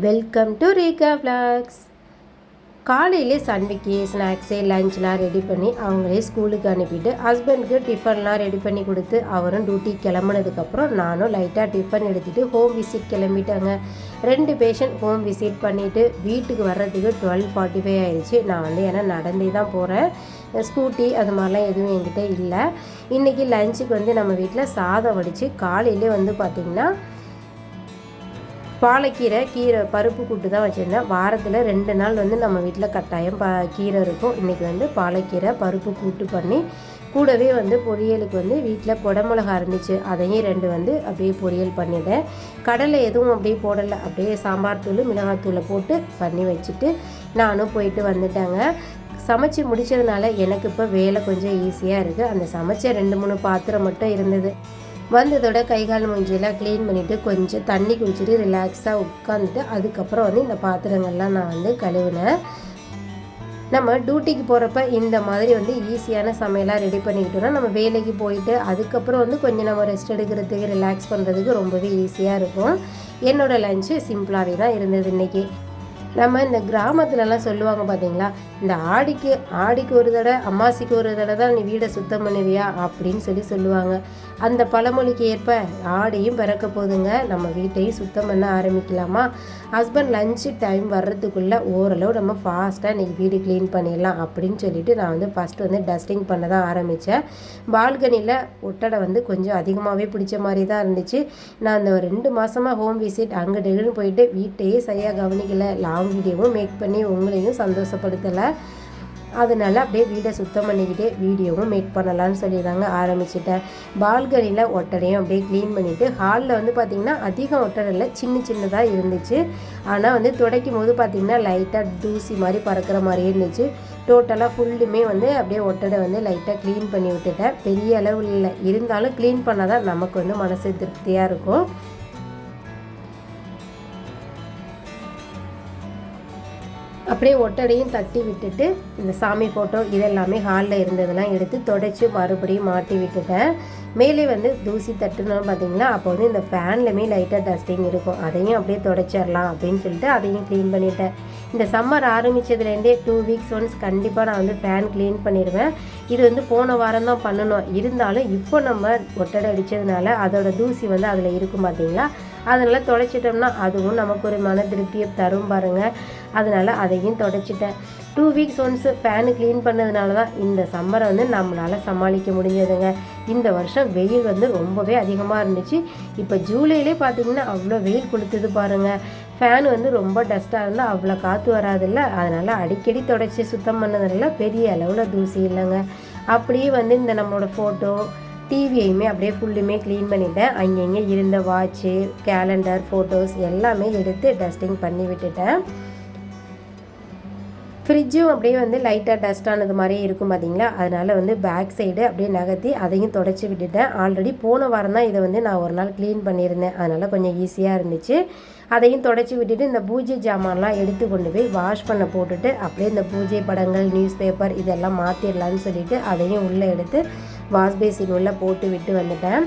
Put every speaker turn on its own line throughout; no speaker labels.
Welcome to Rekha vlogs. காலையிலே சன்விக்கு snacks லஞ்ச்லாம் ready பண்ணி அவங்களே ஸ்கூலுக்கு அனுப்பிட்டு ஹஸ்பண்டுக்கு டிஃபன்லாம் ரெடி பண்ணி கொடுத்து அவரும் டியூட்டி கிளம்புனதுக்கப்புறம் நானும் லைட்டாக டிஃபன் எடுத்துகிட்டு ஹோம் விசிட் கிளம்பிட்டாங்க. 2 பேஷண்ட் ஹோம் விசிட் பண்ணிவிட்டு வீட்டுக்கு வர்றதுக்கு 12:45 ஆயிடுச்சு. நான் ஏன்னா நடந்தே தான் போகிறேன். ஸ்கூட்டி அது மாதிரிலாம் எதுவும் என்கிட்ட இல்லை. இன்றைக்கி லஞ்சுக்கு நம்ம வீட்டில் சாதம் வடித்து காலையிலே பார்த்திங்கன்னா பாலக்கீரை பருப்பு கூட்டு தான் வச்சுருந்தேன். வாரத்தில் 2 நாள் நம்ம வீட்டில் கட்டாயம் கீரை இருக்கும். இன்றைக்கி பாலக்கீரை பருப்பு கூட்டு பண்ணி கூடவே பொரியலுக்கு வீட்டில் குடமிளகா இருந்துச்சு. அதையும் 2 அப்படியே பொரியல் பண்ணிட்டேன். கடலை எதுவும் அப்படியே போடலை, அப்படியே சாம்பார் தூள் மிளகாத்தூளை போட்டு பண்ணி வச்சுட்டு நானும் போயிட்டு வந்துட்டேங்க. சமைச்சு முடித்ததுனால எனக்கு இப்போ வேலை கொஞ்சம் ஈஸியாக இருக்குது. அந்த சமைச்ச 2-3 பாத்திரம் மட்டும் இருந்தது. வந்ததோட கைகால் மூஞ்சியெல்லாம் க்ளீன் பண்ணிவிட்டு கொஞ்சம் தண்ணி குடிச்சிட்டு ரிலாக்ஸாக உட்காந்துட்டு அதுக்கப்புறம் இந்த பாத்திரங்கள்லாம் நான் கழுவினேன். நம்ம டியூட்டிக்கு போகிறப்ப இந்த மாதிரி ஈஸியான சமையலாக ரெடி பண்ணிக்கிட்டோம்னா நம்ம வேலைக்கு போயிட்டு அதுக்கப்புறம் கொஞ்சம் நம்ம ரெஸ்ட் எடுக்கிறதுக்கு ரிலாக்ஸ் பண்ணுறதுக்கு ரொம்பவே ஈஸியாக இருக்கும். என்னோடய லஞ்சு சிம்பிளாகவே தான் இருந்தது இன்றைக்கி. நம்ம இந்த கிராமத்துலலாம் சொல்லுவாங்க பார்த்தீங்களா, இந்த ஆடிக்கு ஒரு தடவை அமாவாசைக்கு ஒரு தடவை தான் நீ வீடை சுத்தம் பண்ணுவியா அப்படின்னு சொல்லுவாங்க. அந்த பழமொழிக்கு ஏற்ப ஆடியும் பிறக்க போதுங்க, நம்ம வீட்டையும் சுத்தம் பண்ண ஆரம்பிக்கலாமா? ஹஸ்பண்ட் லஞ்சு டைம் வர்றதுக்குள்ளே ஓரளவு நம்ம ஃபாஸ்ட்டாக இன்றைக்கி வீடு க்ளீன் பண்ணிடலாம் அப்படின்னு சொல்லிட்டு நான் ஃபஸ்ட்டு டஸ்டிங் பண்ண தான் ஆரம்பித்தேன். பால்கனியில் ஒட்டடை கொஞ்சம் அதிகமாகவே பிடிச்ச மாதிரி தான் இருந்துச்சு. நான் அந்த 2 மாதமாக ஹோம் விசிட் அங்கிட்டு இங்கிட்டு போயிட்டு வீட்டையே சரியாக கவனிக்கலை. லாங் வீடியோவும் மேக் பண்ணி உங்களையும் சந்தோஷப்படுத்தலை. அதனால் அப்படியே வீடை சுத்தம் பண்ணிக்கிட்டே வீடியோவும் மேக் பண்ணலான்னு சொல்லி தாங்க ஆரம்பிச்சிட்டேன். பால்கனியில் ஒட்டடையும் அப்படியே க்ளீன் பண்ணிவிட்டு ஹாலில் பார்த்திங்கன்னா அதிகம் ஒட்டடையில் சின்னதாக இருந்துச்சு. ஆனால் துடைக்கும் போது பார்த்திங்கன்னா லைட்டாக தூசி மாதிரி பறக்கிற மாதிரியே இருந்துச்சு. டோட்டலாக ஃபுல்லுமே அப்படியே ஒட்டடை லைட்டாக க்ளீன் பண்ணி விட்டுட்டேன். பெரிய அளவு இல்லை, இருந்தாலும் க்ளீன் பண்ணால் தான் நமக்கு மனசு திருப்தியாக இருக்கும். அப்படியே ஒட்டடையும் தட்டி விட்டுட்டு இந்த சாமி ஃபோட்டோ இதெல்லாமே ஹாலில் இருந்ததெல்லாம் எடுத்து தொடச்சி மறுபடியும் மாட்டி விட்டுட்டேன். மேலே தூசி தட்டுனோம் பார்த்தீங்களா, அப்போ இந்த ஃபேன்லையுமே லைட்டாக டஸ்டிங் இருக்கும். அதையும் அப்படியே தொடச்சிடலாம் அப்படின்னு சொல்லிட்டு அதையும் க்ளீன் பண்ணிட்டேன். இந்த சம்மர் ஆரம்பித்ததுலேருந்தே 2 வீக்ஸ் ஒன்ஸ் கண்டிப்பாக நான் ஃபேன் க்ளீன் பண்ணிடுவேன். இது போன வாரம் தான் பண்ணணும். இருந்தாலும் இப்போ நம்ம ஒட்டடை அடித்ததுனால அதோட தூசி அதில் இருக்கும் பார்த்தீங்களா, அதனால் தொடச்சிட்டோம்னா அதுவும் நமக்கு ஒரு மன திருப்தியை தரும் பாருங்கள். அதனால் அதையும் தொடச்சிட்டேன். 2 வீக்ஸ் ஒன்ஸ் ஃபேனு க்ளீன் பண்ணதுனால தான் இந்த சம்மரை நம்மளால் சமாளிக்க முடிஞ்சதுங்க. இந்த வருஷம் வெயில் ரொம்பவே அதிகமாக இருந்துச்சு. இப்போ ஜூலையிலே பார்த்திங்கன்னா அவ்வளோ வெயில் கொளுத்துது பாருங்கள். ஃபேனு ரொம்ப டஸ்ட்டாக இருந்தால் அவ்வளோ காற்று வராதில்ல, அதனால் அடிக்கடி தொடச்சி சுத்தம் பண்ணதுனால பெரிய அளவில் தூசி இல்லைங்க. அப்படியே இந்த நம்மளோட ஃபோட்டோ டிவியையுமே அப்படியே ஃபுல்லுமே க்ளீன் பண்ணிவிட்டேன். அங்கங்கே இருந்த வாட்ச்சு கேலண்டர் ஃபோட்டோஸ் எல்லாமே எடுத்து டஸ்டிங் பண்ணி விட்டுட்டேன். ஃப்ரிட்ஜும் அப்படியே லைட்டாக டஸ்ட் ஆனது மாதிரியே இருக்கும் பார்த்தீங்களா, அதனால் பேக் சைடு அப்படியே நகர்த்தி அதையும் தொடச்சி விட்டுட்டேன். ஆல்ரெடி போன வாரம் தான் இதை நான் ஒரு நாள் க்ளீன் பண்ணியிருந்தேன், அதனால் கொஞ்சம் ஈஸியாக இருந்துச்சு. அதையும் தொடச்சி விட்டுட்டு இந்த பூஜை ஜாமான்லாம் எடுத்து கொண்டு போய் வாஷ் பண்ண போட்டுட்டு அப்படியே இந்த பூஜை படங்கள் நியூஸ் பேப்பர் இதெல்லாம் மாற்றிடலான்னு சொல்லிவிட்டு அதையும் உள்ளே எடுத்து வாஷ் பேசின் உள்ளே போட்டு விட்டு வந்துட்டேன்.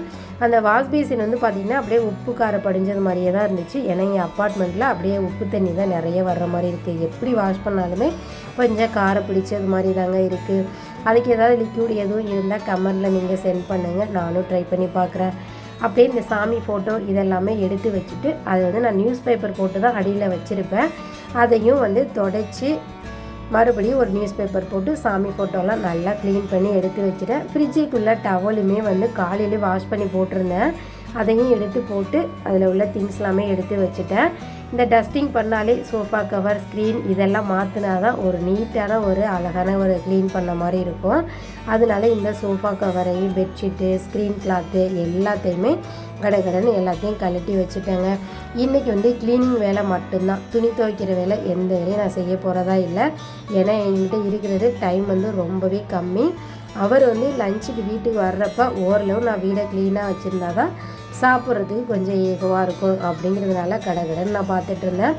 அந்த வாஷ் பேசின் பார்த்திங்கன்னா அப்படியே உப்பு காரம் படிஞ்சது மாதிரியே தான் இருந்துச்சு. ஏன்னா எங்கள் அப்பார்ட்மெண்ட்டில் அப்படியே உப்பு தண்ணி தான் நிறைய வர்ற மாதிரி இருக்குது. எப்படி வாஷ் பண்ணாலுமே கொஞ்சம் காரம் பிடிச்சது மாதிரி தாங்க இருக்குது. அதுக்கு ஏதாவது லிக்யூட் எதுவும் இருந்தால் கமெண்டில் நீங்கள் சென்ட் பண்ணுங்கள், நானும் ட்ரை பண்ணி பார்க்குறேன். அப்படியே இந்த சாமி ஃபோட்டோ இதெல்லாமே எடுத்து வச்சுட்டு அதை நான் நியூஸ் பேப்பர் போட்டு தான் அடியில் வச்சுருப்பேன். அதையும் தொடச்சி மறுபடியும் ஒரு நியூஸ் பேப்பர் போட்டு சாமி ஃபோட்டோலாம் நல்லா க்ளீன் பண்ணி எடுத்து வச்சுட்டேன். ஃப்ரிட்ஜுக்குள்ளே டவலுமே காலையில் வாஷ் பண்ணி போட்டிருந்தேன். அதையும் எடுத்து போட்டு அதில் உள்ள திங்ஸ் எல்லாமே எடுத்து வச்சுட்டேன். இந்த டஸ்டிங் பண்ணாலே சோஃபா கவர் ஸ்க்ரீன் இதெல்லாம் மாற்றினா தான் ஒரு நீட்டான ஒரு அழகான ஒரு க்ளீன் பண்ண மாதிரி இருக்கும். அதனால இந்த சோஃபா கவரையும் பெட்ஷீட்டு ஸ்க்ரீன் கிளாத்து எல்லாத்தையுமே கடகடன்னு எல்லாத்தையும் கழட்டி வச்சுட்டேங்க. இன்றைக்கி க்ளீனிங் வேலை மட்டும்தான், துணி துவைக்கிற வேலை எந்த வேலையும் நான் செய்ய போகிறதா இல்லை. ஏன்னா என்கிட்ட இருக்கிறது டைம் ரொம்பவே கம்மி. அவர் லஞ்சுக்கு வீட்டுக்கு வர்றப்ப ஓரளவு நான் வீடை க்ளீனாக வச்சுருந்தா தான் சாப்பிட்றதுக்கு கொஞ்சம் ஏகவாக இருக்கும் அப்படிங்கிறதுனால கடகடன்னு நான் பார்த்துட்டு இருந்தேன்.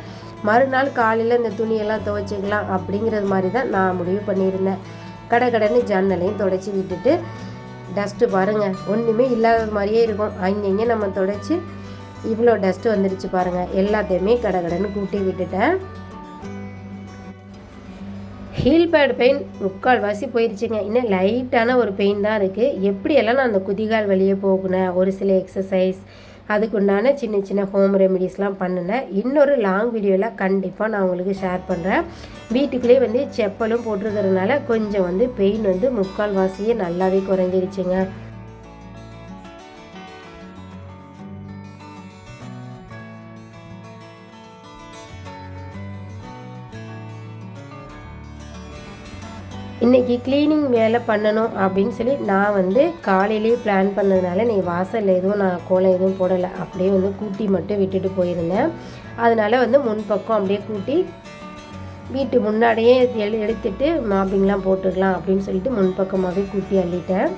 மறுநாள் காலையில் இந்த துணியெல்லாம் துவைச்சிக்கலாம் அப்படிங்கிறது மாதிரி தான் நான் முடிவு பண்ணியிருந்தேன். கடகடன்னு ஜன்னலையும் துடைச்சி விட்டுட்டு டஸ்ட்டு பாருங்கள் ஒன்றுமே இல்லாத மாதிரியே இருக்கும். அங்கங்கே நம்ம தொடச்சி இவ்வளோ டஸ்ட்டு வந்துடுச்சு பாருங்கள். எல்லாத்தையுமே கடகடன்னு கூட்டி விட்டுட்டேன். ஹீல் பேட் பெயின் முக்கால்வாசி போயிடுச்சுங்க. இன்னும் லைட்டான ஒரு பெயின் தான் இருக்குது. எப்படியெல்லாம் நான் அந்த குதிகால் வெளியே போகுனேன், ஒரு சில எக்ஸசைஸ் அதுக்குண்டான சின்ன சின்ன ஹோம் ரெமிடிஸ்லாம் பண்ணினேன். இன்னொரு லாங் வீடியோவில் கண்டிப்பாக நான் உங்களுக்கு ஷேர் பண்ணுறேன். வீட்டுக்குள்ளேயே வந்து செப்பலும் போட்டிருக்கிறதுனால கொஞ்சம் வந்து பெயின் வந்து முக்கால்வாசியே நல்லாவே குறைஞ்சிருச்சுங்க. இன்றைக்கி க்ளீனிங் வேலை பண்ணணும் அப்படின்னு சொல்லி நான் வந்து காலையிலேயே பிளான் பண்ணதுனால நீ வாசலில் எதுவும் நான் கோலம் எதுவும் போடலை, அப்படியே வந்து கூட்டி மட்டும் விட்டுட்டு போயிருந்தேன். அதனால் வந்து முன்பக்கம் அப்படியே கூட்டி வீட்டு முன்னாடியே எடுத்துட்டு மாப்பிங்லாம் போட்டுக்கலாம் அப்படின்னு சொல்லிட்டு முன்பக்கமாகவே கூட்டி அள்ளிட்டேன்.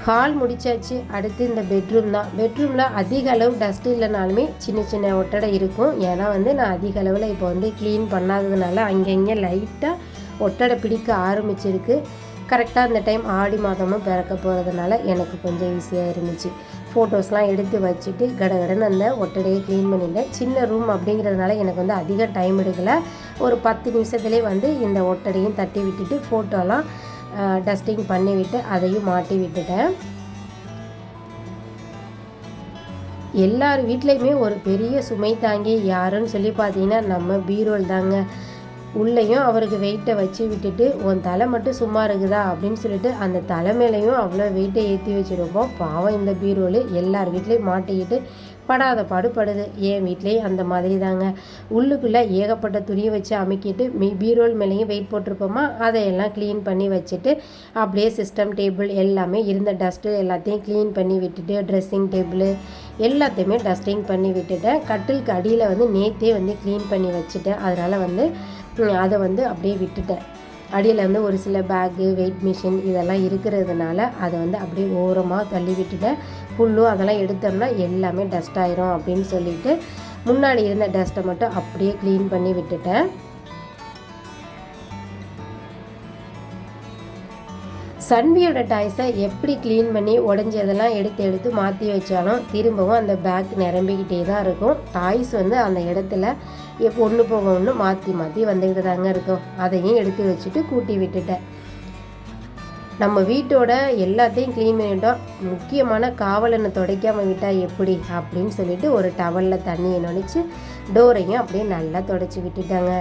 ஹால் முடிச்சாச்சு. அடுத்து இந்த பெட்ரூம் தான். பெட்ரூமில் அதிக அளவு டஸ்ட் இல்லைனாலுமே சின்ன சின்ன ஒட்டடை இருக்கும். ஏன்னா வந்து நான் அதிக அளவில் இப்போ வந்து க்ளீன் பண்ணாததுனால அங்கங்கே லைட்டாக ஒட்டடை பிடிக்க ஆரம்பிச்சிருக்கு. கரெக்டாக அந்த டைம் ஆடி மாதமும் பிறக்க போகிறதுனால எனக்கு கொஞ்சம் ஈஸியாக இருந்துச்சு. ஃபோட்டோஸ்லாம் எடுத்து வச்சுட்டு கடகடன்னு அந்த ஒட்டடையை க்ளீன் பண்ணிட்டேன். சின்ன ரூம் அப்படிங்கிறதுனால எனக்கு வந்து அதிக டைம் எடுக்கலை. ஒரு 10 நிமிஷத்துலேயே வந்து இந்த ஒட்டடையும் தட்டி விட்டுட்டு ஃபோட்டோலாம் டஸ்டிங் பண்ணிவிட்டு அதையும் மாட்டி விட்டுட்டேன். எல்லார் வீட்லேயுமே ஒரு பெரிய சுமை தாங்கி யாருன்னு சொல்லி பார்த்தீங்கன்னா நம்ம பீரோல் தாங்க. உள்ளேயும் அவருக்கு வெயிட்டை வச்சு விட்டுட்டு உன் தலை மட்டும் சும்மா இருக்குதா அப்படின்னு சொல்லிட்டு அந்த தலை மேலேயும் அவ்வளோ வெயிட்டை ஏற்றி வச்சுருப்போம். பாவம் இந்த பீரோல் எல்லார் வீட்லேயும் மாட்டிக்கிட்டு படாத பாடுபடுது. என் வீட்லேயும் அந்த மாதிரி தாங்க. உள்ளுக்குள்ளே ஏகப்பட்ட துணியை வச்சு அமுக்கிட்டு பீரோல் மேலேயும் வெயிட் போட்டிருப்போமா, அதையெல்லாம் க்ளீன் பண்ணி வச்சுட்டு அப்படியே சிஸ்டம் டேபிள் எல்லாமே இருந்த டஸ்ட்டு எல்லாத்தையும் க்ளீன் பண்ணி விட்டுட்டு ட்ரெஸ்ஸிங் டேபிள் எல்லாத்தையுமே டஸ்டிங் பண்ணி விட்டுட்டேன். கட்டிலுக்கு அடியில் வந்து நேற்றே வந்து க்ளீன் பண்ணி வச்சுட்டேன். அதனால் வந்து அதை வந்து அப்படியே விட்டுட்டேன். அடியில் வந்து ஒரு சில பேக்கு வெயிட் மிஷின் இதெல்லாம் இருக்கிறதுனால அதை வந்து அப்படியே ஓரமாக தள்ளி விட்டுட்டேன். புல்லும் அதெல்லாம் எடுத்தோம்னா எல்லாமே டஸ்ட் ஆயிரும் அப்படின்னு சொல்லிட்டு முன்னாடி இருந்த டஸ்ட்டை மட்டும் அப்படியே க்ளீன் பண்ணி விட்டுட்டேன். சன்வியோட டாய்ஸை எப்படி க்ளீன் பண்ணி உடஞ்சதெல்லாம் எடுத்து மாற்றி வச்சாலும் திரும்பவும் அந்த பேக் நிரம்பிக்கிட்டே தான் இருக்கும். டாய்ஸ் வந்து அந்த இடத்துல ஒன்று போக ஒன்று மாற்றி வந்துக்கிட்டு தாங்க இருக்கும். அதையும் எடுத்து வச்சுட்டு கூட்டி விட்டுட்டேன். நம்ம வீட்டோட எல்லாத்தையும் க்ளீன் பண்ணிட்டோம். முக்கியமான காவலனை துடைக்காமல் விட்டால் எப்படி அப்படின்னு சொல்லிட்டு ஒரு டவலில் தண்ணியை நுழைச்சி டோரையும் அப்படியே நல்லா துடைச்சி விட்டுட்டாங்க.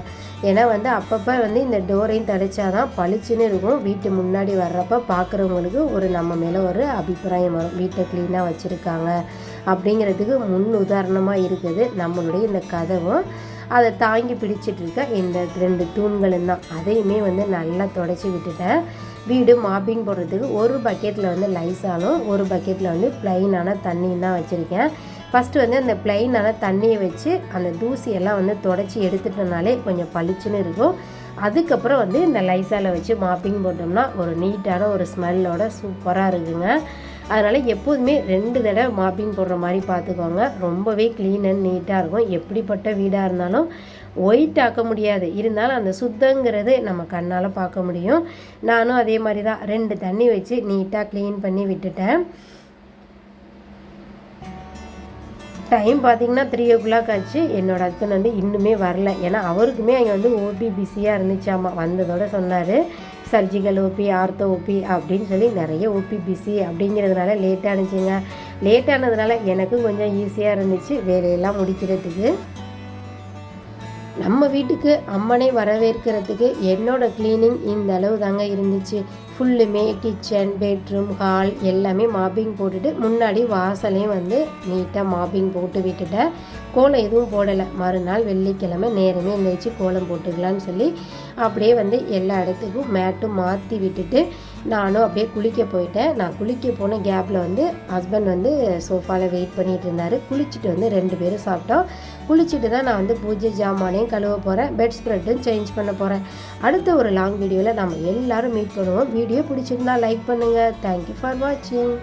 ஏன்னா வந்து அப்பப்போ வந்து இந்த டோரையும் துடைச்சாதான் பளிச்சுன்னு இருக்கும். வீட்டு முன்னாடி வர்றப்போ பார்க்குறவங்களுக்கு ஒரு நம்ம மேலே ஒரு அபிப்பிராயம் வரும், வீட்டை க்ளீனாக வச்சுருக்காங்க அப்படிங்கிறதுக்கு முன் உதாரணமாக இருக்குது நம்மளுடைய இந்த கதவும் அதை தாங்கி பிடிச்சிட்டு இருக்க இந்த 2 தூண்களும் தான். அதையுமே வந்து நல்லா துடைச்சி விட்டுட்டேன். வீடு மாப்பிங் போடுறதுக்கு ஒரு பக்கெட்டில் வந்து லைஸாலும் ஒரு பக்கெட்டில் வந்து ப்ளைனான தண்ணியும் தான் வச்சுருக்கேன். ஃபஸ்ட்டு வந்து அந்த ப்ளைனான தண்ணியை வச்சு அந்த தூசியெல்லாம் வந்து துடைச்சி எடுத்துட்டனாலே கொஞ்சம் பளிச்சுன்னு இருக்கும். அதுக்கப்புறம் வந்து இந்த லைஸால் வச்சு மாப்பிங் போட்டோம்னா ஒரு நீட்டான ஒரு ஸ்மெல்லோட சூப்பராக இருக்குங்க. அதனால் எப்போதுமே 2 தடவை மாப்பிங் போடுற மாதிரி பார்த்துக்கோங்க. ரொம்பவே க்ளீன் அண்ட் நீட்டாக இருக்கும். எப்படிப்பட்ட வீடாக இருந்தாலும் ஒயிட் ஆக்க முடியாது, இருந்தாலும் அந்த சுத்தங்கிறது நம்ம கண்ணால் பார்க்க முடியும். நானும் அதே மாதிரி தான் 2 தண்ணி வச்சு நீட்டாக க்ளீன் பண்ணி விட்டுட்டேன். டைம் பார்த்திங்கன்னா 3:00 ஆச்சு. என்னோடய ஹஸ்பண்ட் வந்து இன்னுமே வரல. ஏன்னா அவருக்குமே அங்கே வந்து ஓபி பிஸியாக இருந்துச்சாமா. வந்ததோட சொன்னார் சர்ஜிக்கல் ஓபி, ஆர்த்தோ ஓபி அப்படின்னு சொல்லி நிறைய ஓபி பிஸி அப்படிங்கிறதுனால லேட்டாக இருந்துச்சுங்க. லேட்டானதுனால எனக்கும் கொஞ்சம் ஈஸியாக இருந்துச்சு வேலையெல்லாம் முடிக்கிறதுக்கு. நம்ம வீட்டுக்கு அம்மனை வரவேற்கிறதுக்கு என்னோடய க்ளீனிங் இந்த அளவு தாங்க இருந்துச்சு. ஃபுல்லுமே கிச்சன், பெட்ரூம், ஹால் எல்லாமே மாப்பிங் போட்டுட்டு முன்னாடி வாசலையும் வந்து நீட்டாக மாப்பிங் போட்டு விட்டுட்டேன். கோலம் எதுவும் போடலை. மறுநாள் வெள்ளிக்கிழமை நேரமே எழுந்திரிச்சு கோலம் போட்டுக்கலான்னு சொல்லி அப்படியே வந்து எல்லா இடத்துக்கும் மேட்டும் மாற்றி விட்டுட்டு நானும் அப்படியே குளிக்க போயிட்டேன். நான் குளிக்க போன கேப்பில் வந்து ஹஸ்பண்ட் வந்து சோஃபாவில் வெயிட் பண்ணிகிட்டு இருந்தார். குளிச்சுட்டு வந்து 2 பேரும் சாப்பிட்டோம். குளிச்சுட்டு தான் நான் வந்து பூஜை ஜாமானையும் கழுவ போகிறேன், பெட் ஸ்ப்ரெட்டும் சேஞ்ச் பண்ண போகிறேன். அடுத்த ஒரு லாங் வீடியோவில் நம்ம எல்லோரும் மீட் பண்ணுவோம். வீடியோ பிடிச்சிருந்தா லைக் பண்ணுங்கள். தேங்க்யூ ஃபார் வாட்சிங்.